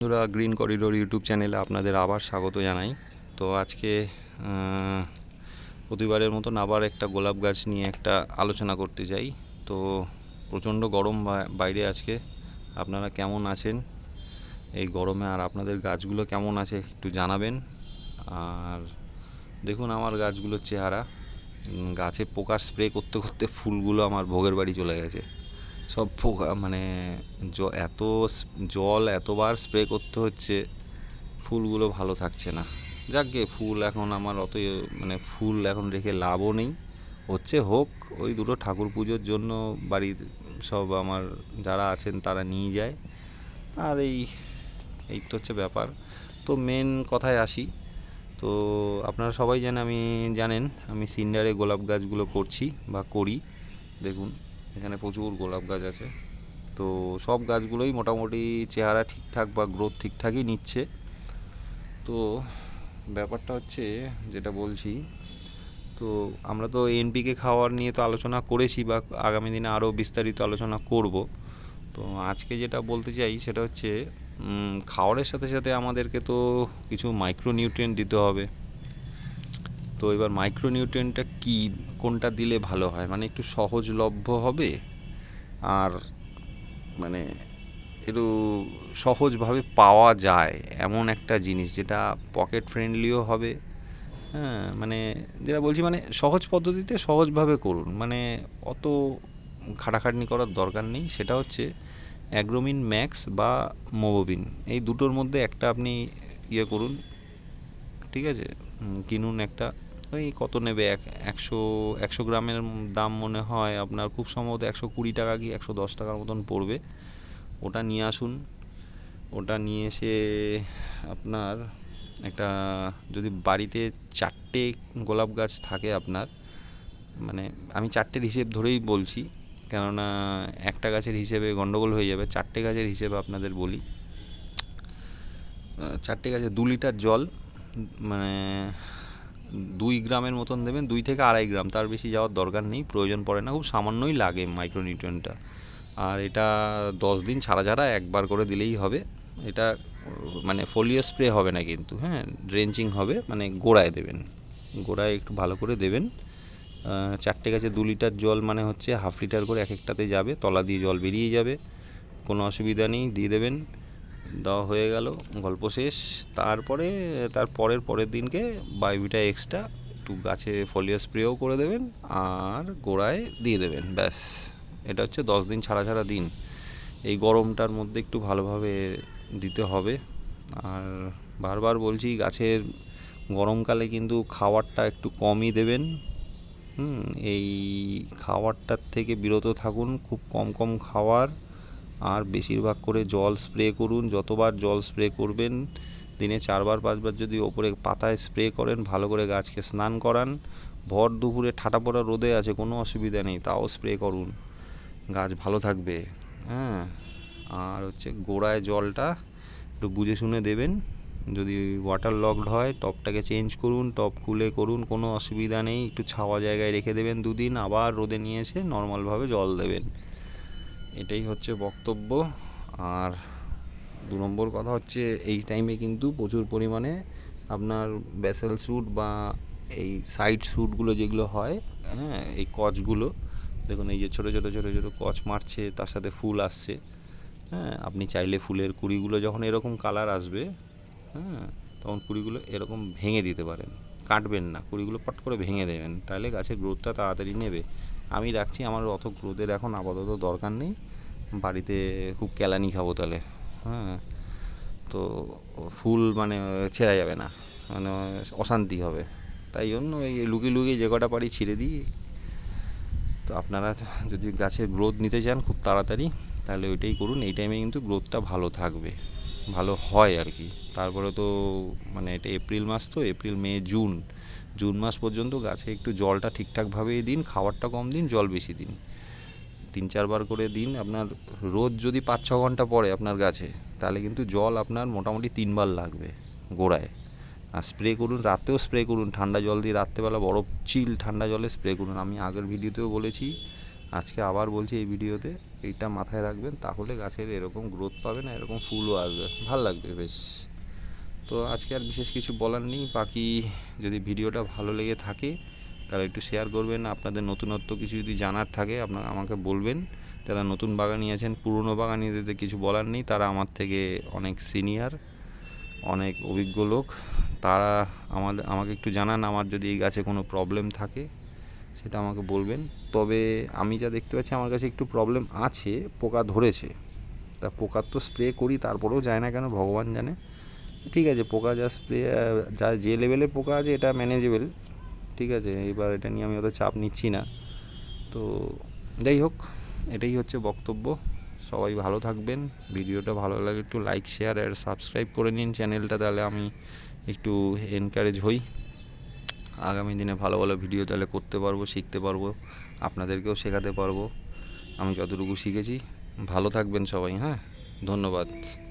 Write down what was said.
বন্ধুরা, green corridor YouTube চ্যানেলে আপনাদের আবার স্বাগত জানাই। তো আজকে প্রতিবারের মতন আবার একটা গোলাপ গাছ নিয়ে একটা আলোচনা করতে চাই। তো প্রচণ্ড গরম বাইরে আজকে। আপনারা কেমন আছেন এই গরমে, আর আপনাদের গাছগুলো কেমন আছে একটু জানাবেন। আর দেখুন আমার গাছগুলোর চেহারা, গাছে পোকার স্প্রে করতে করতে ফুলগুলো আমার ভোগের বাড়ি চলে গেছে। সব পোকা, মানে এত জল এতবার স্প্রে করতে হচ্ছে, ফুলগুলো ভালো থাকছে না। যাকগে, ফুল এখন আমার অত ফুল এখন রেখে লাভও নেই। হচ্ছে হোক, ওই দুটো ঠাকুর পুজোর জন্য বাড়ির সব আমার যারা আছেন তারা নিয়ে যায়। আর এই তো হচ্ছে ব্যাপার। তো মেন কথায় আসি। তো আপনারা সবাই জানেন আমি সিন্ডারে গোলাপ গাছগুলো করছি বা করি। দেখুন এখানে প্রচুর গোলাপ গাছ আছে। তো সব গাছগুলোই মোটামুটি চেহারা ঠিকঠাক বা গ্রোথ ঠিকঠাকই নিচ্ছে। তো ব্যাপারটা হচ্ছে যেটা বলছি, তো আমরা তো এনপিকে খাওয়ার নিয়ে তো আলোচনা করেছি, বা আগামী দিনে আরও বিস্তারিত আলোচনা করব। তো আজকে যেটা বলতে চাই সেটা হচ্ছে খাওয়ারের সাথে সাথে আমাদেরকে তো কিছু মাইক্রোনিউট্রিয়েন্ট দিতে হবে। তো এবার মাইক্রোনিউট্রিয়েন্টটা কী, কোনটা দিলে ভালো হয়, মানে একটু সহজলভ্য হবে, আর মানে একটু সহজভাবে পাওয়া যায় এমন একটা জিনিস যেটা পকেট ফ্রেন্ডলিও হবে। হ্যাঁ, মানে যেটা বলছি, মানে সহজ পদ্ধতিতে সহজভাবে করুন, মানে অত খাটাখাটনি করার দরকার নেই। সেটা হচ্ছে অ্যাগ্রোমিন ম্যাক্স বা মোবোবিন, এই দুটোর মধ্যে একটা আপনি করুন, ঠিক আছে? কিনুন একটা। ওই কত নেবে, একশো গ্রামের দাম মনে হয় আপনার খুব সম্ভবত 120 টাকা কি 110 টাকার মতন পড়বে। ওটা নিয়ে আসুন। ওটা নিয়ে এসে আপনার একটা, যদি বাড়িতে 4টে গোলাপ গাছ থাকে আপনার, মানে আমি 4টের হিসেব ধরেই বলছি, কেননা একটা গাছের হিসেবে গন্ডগোল হয়ে যাবে। 4টে গাছের হিসেবে আপনাদের বলি। 4টে গাছে 2 লিটার জল, মানে 2 গ্রামের মতন দেবেন, 2 থেকে 2.5 গ্রাম, তার বেশি যাওয়ার দরকার নেই, প্রয়োজন পড়ে না, খুব সামান্যই লাগে মাইক্রোনিউট্রিয়েন্টটা। আর এটা 10 দিন ছাড়া ছাড়া একবার করে দিলেই হবে। এটা মানে ফোলিও স্প্রে হবে না কিন্তু, হ্যাঁ, ড্রেঞ্চিং হবে, মানে গোড়ায় দেবেন, গোড়ায় একটু ভালো করে দেবেন। 4টে গাছে 2 লিটার জল মানে হচ্ছে হাফ লিটার করে এক একটাতে যাবে, তলা দিয়ে জল বেরিয়ে যাবে, কোনো অসুবিধা নেই, দিয়ে দেবেন। দেওয়া হয়ে গেল, গল্প শেষ। তারপরে পরের দিনকে বায়োভিটা এক্সট্রা একটু গাছে ফোলিও স্প্রেও করে দেবেন, আর গোড়ায় দিয়ে দেবেন, ব্যাস। এটা হচ্ছে 10 দিন ছাড়া ছাড়া দিন। এই গরমটার মধ্যে একটু ভালোভাবে দিতে হবে। আর বারবার বলছি, গাছের গরমকালে কিন্তু খাবারটা একটু কমই দেবেন। এই খাবারটার থেকে বিরত থাকুন, খুব কম কম খাওয়ার, আর বেশিরভাগ করে জল স্প্রে করুন। যতবার জল স্প্রে করবেন, দিনে 4বার 5বার যদি ওপরে পাতায় স্প্রে করেন, ভালো করে গাছকে স্নান করান। ভর দুপুরে ঠাটা পড়া রোদে আছে, কোনো অসুবিধা নেই, তাও স্প্রে করুন, গাছ ভালো থাকবে। হ্যাঁ, আর হচ্ছে গোড়ায় জলটা একটু বুঝে শুনে দেবেন। যদি ওয়াটার লকড হয়, টবটাকে চেঞ্জ করুন, টব খুলে করুন, কোনো অসুবিধা নেই। একটু ছাওয়া জায়গায় রেখে দেবেন 2 দিন, আবার রোদে নিয়ে এসে নর্মালভাবে জল দেবেন। এটাই হচ্ছে বক্তব্য। আর 2 নম্বর কথা হচ্ছে, এই টাইমে কিন্তু প্রচুর পরিমাণে আপনার ব্যাসেল স্যুট বা এই সাইড স্যুটগুলো যেগুলো হয়, হ্যাঁ, এই কচগুলো দেখুন, এই যে ছোটো ছোটো ছোটো ছোটো কচ মারছে, তার সাথে ফুল আসছে। হ্যাঁ, আপনি চাইলে ফুলের কুড়িগুলো যখন এরকম কালার আসবে, হ্যাঁ, তখন কুড়িগুলো এরকম ভেঙে দিতে পারেন, কাটবেন না, কুড়িগুলো পট করে ভেঙে দেবেন, তাহলে গাছের গ্রোথটা তাড়াতাড়ি নেবে। আমি রাখছি, আমার অত গ্রোথের এখন আপাতত দরকার নেই, বাড়িতে খুব কেলানি খাবো তাহলে। হ্যাঁ, তো ফুল মানে ছেঁড়া যাবে না, মানে অশান্তি হবে, তাই জন্য এই লুকিয়ে লুকিয়ে যে কটা পারি ছিঁড়ে দিই। তো আপনারা যদি গাছের গ্রোথ নিতে চান খুব তাড়াতাড়ি, তাহলে ওইটাই করুন। এই টাইমে কিন্তু গ্রোথটা ভালো থাকবে, ভালো হয় আর কি। তারপরে তো মানে এটা এপ্রিল মাস, তো এপ্রিল মে জুন, জুন মাস পর্যন্ত গাছে একটু জলটা ঠিকঠাকভাবেই দিন, খাবারটা কম দিন, জল বেশি দিন, 3-4 বার করে দিন। আপনার রোজ যদি 5-6 ঘন্টা পড়ে আপনার গাছে, তাহলে কিন্তু জল আপনার মোটামুটি 3বার লাগবে গোড়ায়। আর স্প্রে করুন, রাতেও স্প্রে করুন ঠান্ডা জল দিয়ে, রাত্রেবেলা বরফ চিল ঠান্ডা জলে স্প্রে করুন। আমি আগের ভিডিওতেও বলেছি, আজকে আবার বলছি এই ভিডিওতে, এইটা মাথায় রাখবেন, তাহলে গাছের এরকম গ্রোথ পাবে না, এরকম ফুলও আসবে, ভাল লাগবে বেশ। তো আজকে আর বিশেষ কিছু বলার নেই। বাকি যদি ভিডিওটা ভালো লেগে থাকে তাহলে একটু শেয়ার করবেন। আপনাদের নতুনত্ব কিছু যদি জানার থাকে আপনারা আমাকে বলবেন। যারা নতুন বাগানি আছেন, পুরনো বাগানিদের কিছু বলার নেই, তারা আমার থেকে অনেক সিনিয়র, অনেক অভিজ্ঞ লোক। তারা আমাকে একটু জানান, আমার যদি এই গাছে কোনো প্রবলেম থাকে সেটা আমাকে বলবেন। তবে আমি যা দেখতে পাচ্ছি আমার কাছে একটু প্রবলেম আছে, পোকা ধরেছে। তা পোকার তো স্প্রে করি, তারপরেও যায় না কেন ভগবান জানে। ঠিক আছে, পোকা যা স্প্রে, যা যে লেভেলে পোকা আছে এটা ম্যানেজেবল, ঠিক আছে। এবার এটা নিয়ে আমি অত চাপ নিচ্ছি না। তো যাই হোক, এটাই হচ্ছে বক্তব্য। সবাই ভালো থাকবেন। ভিডিওটা ভালো লাগে একটু লাইক, শেয়ার আর সাবস্ক্রাইব করে নিন চ্যানেলটা, তাহলে আমি একটু এনকারেজ হই। আগামী দিনে ভালো ভালো ভিডিও তাহলে করতে পারবো, শিখতে পারবো, আপনাদেরকেও শেখাতে পারবো আমি যতটুকু শিখেছি। ভালো থাকবেন সবাই, হ্যাঁ, ধন্যবাদ।